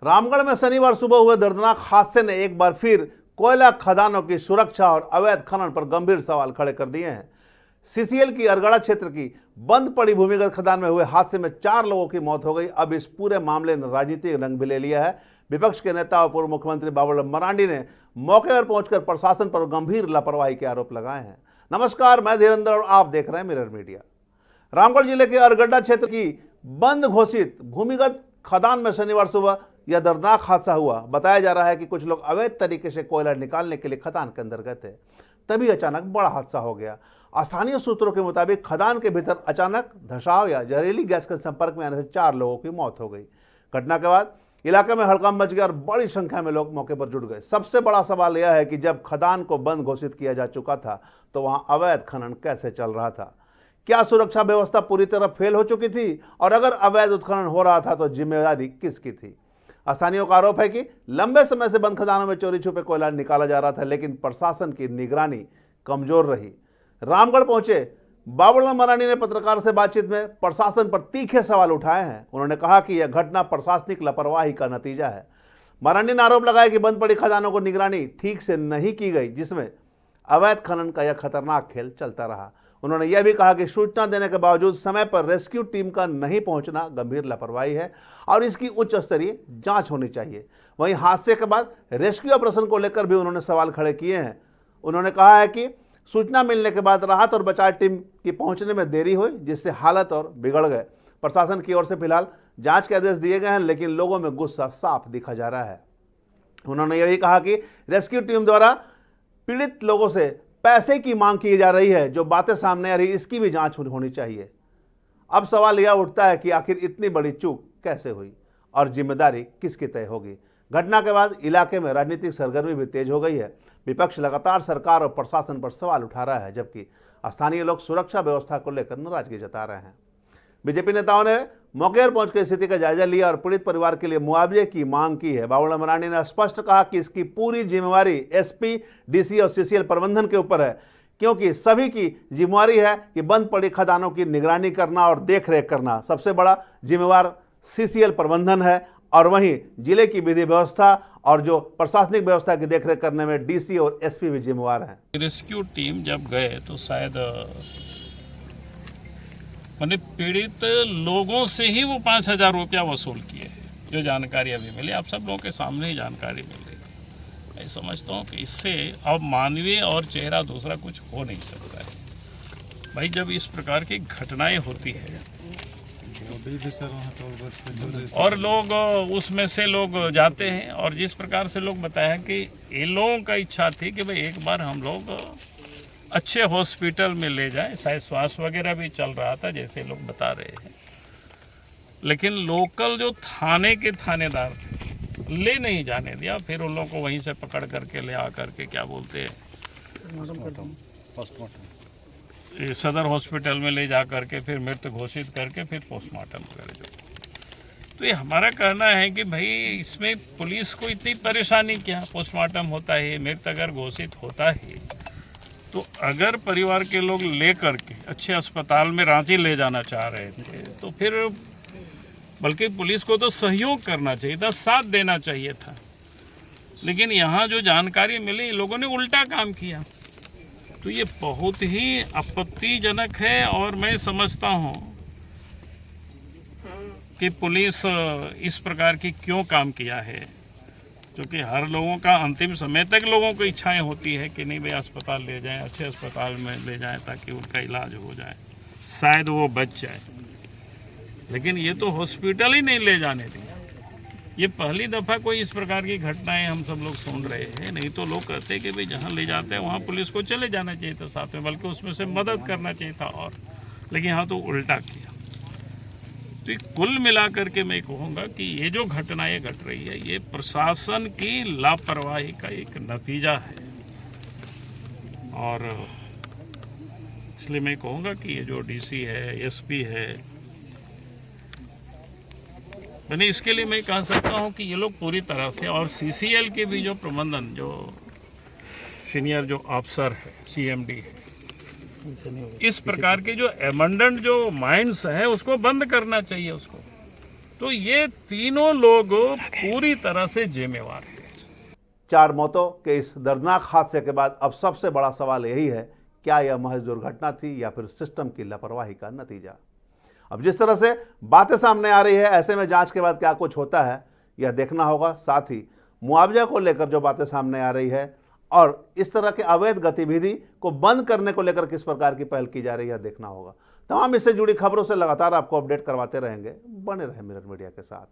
रामगढ़ में शनिवार सुबह हुए दर्दनाक हादसे ने एक बार फिर कोयला खदानों की सुरक्षा और अवैध खनन पर गंभीर सवाल खड़े कर दिए हैं। सीसीएल की अरगड़ा क्षेत्र की बंद पड़ी भूमिगत खदान में हुए हादसे में 4 लोगों की मौत हो गई। अब इस पूरे मामले ने राजनीतिक रंग भी ले लिया है। विपक्ष के नेता और पूर्व मुख्यमंत्री बाबूलाल मरांडी ने मौके पर पहुंचकर प्रशासन पर गंभीर लापरवाही के आरोप लगाए हैं। नमस्कार, मैं धीरेन्द्र और आप देख रहे हैं मिरर मीडिया। रामगढ़ जिले के अरगड़ा क्षेत्र की बंद घोषित भूमिगत खदान में शनिवार सुबह यह दर्दनाक हादसा हुआ। बताया जा रहा है कि कुछ लोग अवैध तरीके से कोयला निकालने के लिए खदान के अंदर गए थे, तभी अचानक बड़ा हादसा हो गया। स्थानीय सूत्रों के मुताबिक खदान के भीतर अचानक धसाव या जहरीली गैस के संपर्क में आने से 4 लोगों की मौत हो गई। घटना के बाद इलाके में हड़कंप मच गया और बड़ी संख्या में लोग मौके पर जुट गए। सबसे बड़ा सवाल यह है कि जब खदान को बंद घोषित किया जा चुका था तो वहां अवैध खनन कैसे चल रहा था? क्या सुरक्षा व्यवस्था पूरी तरह फेल हो चुकी थी? और अगर अवैध उत्खनन हो रहा था तो जिम्मेदारी किसकी थी? स्थानीयों का आरोप है कि लंबे समय से बंद खदानों में चोरी छुपे कोयला निकाला जा रहा था, लेकिन प्रशासन की निगरानी कमजोर रही। रामगढ़ पहुंचे बाबूलाल मरांडी ने पत्रकार से बातचीत में प्रशासन पर तीखे सवाल उठाए हैं। उन्होंने कहा कि यह घटना प्रशासनिक लापरवाही का नतीजा है। मरांडी ने आरोप लगाया कि बंद पड़ी खदानों को निगरानी ठीक से नहीं की गई, जिसमें अवैध खनन का यह खतरनाक खेल चलता रहा। उन्होंने यह भी कहा कि सूचना देने के बावजूद समय पर रेस्क्यू टीम का नहीं पहुंचना गंभीर लापरवाही है और इसकी उच्च स्तरीय जांच होनी चाहिए। वहीं हादसे के बाद रेस्क्यू ऑपरेशन को लेकर भी उन्होंने सवाल खड़े किए हैं। उन्होंने कहा है कि सूचना मिलने के बाद राहत और बचाव टीम की पहुंचने में देरी हुई, जिससे हालत और बिगड़ गए। प्रशासन की ओर से फिलहाल जांच के आदेश दिए गए हैं, लेकिन लोगों में गुस्सा साफ दिखा जा रहा है। उन्होंने यह भी कहा कि रेस्क्यू टीम द्वारा पीड़ित लोगों से पैसे की मांग की जा रही है। जो बातें सामने आ रही इसकी भी जांच होनी चाहिए। अब सवाल यह उठता है कि आखिर इतनी बड़ी चूक कैसे हुई और जिम्मेदारी किसकी तय होगी? घटना के बाद इलाके में राजनीतिक सरगर्मी भी तेज हो गई है। विपक्ष लगातार सरकार और प्रशासन पर सवाल उठा रहा है, जबकि स्थानीय लोग सुरक्षा व्यवस्था को लेकर नाराजगी जता रहे हैं। बीजेपी नेताओं ने मौके पर पहुंचकर स्थिति का जायजा लिया और पीड़ित परिवार के लिए मुआवजे की मांग की है। बाबूलाल मरांडी ने स्पष्ट कहा कि इसकी पूरी जिम्मेवारी एसपी, डीसी और सीसीएल प्रबंधन के ऊपर है, क्योंकि सभी की जिम्मेवारी है कि बंद पड़ी खदानों की निगरानी करना और देखरेख करना। सबसे बड़ा जिम्मेवार सीसीएल प्रबंधन है और वहीं जिले की विधि व्यवस्था और जो प्रशासनिक व्यवस्था की देखरेख करने में डीसी और एसपी भी जिम्मेवार हैं। रेस्क्यू टीम जब गए तो शायद मैंने पीड़ित लोगों से ही वो 5,000 रुपया वसूल किए, जो जानकारी अभी मिली। आप सब लोगों के सामने ही जानकारी मिल रही है। मैं समझता हूँ कि इससे अब मानवीय और चेहरा दूसरा कुछ हो नहीं सकता है। भाई, जब इस प्रकार की घटनाएं होती है और लोग उसमें से लोग जाते हैं, और जिस प्रकार से लोग बताया कि ये लोगों का इच्छा थी कि भाई एक बार हम लोग अच्छे हॉस्पिटल में ले जाएं, शायद श्वास वगैरह भी चल रहा था जैसे लोग बता रहे हैं, लेकिन लोकल जो थाने के थानेदार थे ले नहीं जाने दिया। फिर उन लोगों को वहीं से पकड़ करके ले आ करके क्या बोलते हैं सदर हॉस्पिटल में ले जा करके फिर मृत घोषित करके फिर पोस्टमार्टम कर दो। तो ये हमारा कहना है कि भाई इसमें पुलिस को इतनी परेशानी क्या? पोस्टमार्टम होता है, मृत अगर घोषित होता है तो अगर परिवार के लोग ले करके अच्छे अस्पताल में रांची ले जाना चाह रहे थे तो फिर बल्कि पुलिस को तो सहयोग करना चाहिए था, साथ देना चाहिए था। लेकिन यहाँ जो जानकारी मिली, लोगों ने उल्टा काम किया। तो ये बहुत ही आपत्तिजनक है और मैं समझता हूँ कि पुलिस इस प्रकार की क्यों काम किया है, क्योंकि हर लोगों का अंतिम समय तक लोगों को इच्छाएं होती है कि नहीं भाई अस्पताल ले जाएं, अच्छे अस्पताल में ले जाएं ताकि उनका इलाज हो जाए, शायद वो बच जाए। लेकिन ये तो हॉस्पिटल ही नहीं ले जाने दिया। ये पहली दफ़ा कोई इस प्रकार की घटनाएं हम सब लोग सुन रहे हैं। नहीं तो लोग कहते हैं कि भाई जहाँ ले जाते हैं वहाँ पुलिस को चले जाना चाहिए था साथ में, बल्कि उसमें से मदद करना चाहिए था। और लेकिन यहाँ तो उल्टा किया। तो कुल मिलाकर के मैं कहूँगा कि ये जो घटनाएं घट रही है ये प्रशासन की लापरवाही का एक नतीजा है। और इसलिए मैं कहूँगा कि ये जो डीसी है, एसपी है, मैंने इसके लिए मैं कह सकता हूँ कि ये लोग पूरी तरह से, और सीसीएल के भी जो प्रबंधन, जो सीनियर जो अफसर है, सीएमडी है, इस प्रकार के जो एमेंडेंट जो माइंड्स है उसको बंद करना चाहिए उसको। तो ये तीनों लोग पूरी तरह से जिम्मेवार हैं। 4 मौतों के इस दर्दनाक हादसे के बाद अब सबसे बड़ा सवाल यही है, क्या यह महज दुर्घटना थी या फिर सिस्टम की लापरवाही का नतीजा। अब जिस तरह से बातें सामने आ रही है, ऐसे में जांच के बाद क्या कुछ होता है यह देखना होगा। साथ ही मुआवजा को लेकर जो बातें सामने आ रही है और इस तरह के अवैध गतिविधि को बंद करने को लेकर किस प्रकार की पहल की जा रही है देखना होगा। तमाम इससे जुड़ी खबरों से लगातार आपको अपडेट करवाते रहेंगे। बने रहे मिरर मीडिया के साथ।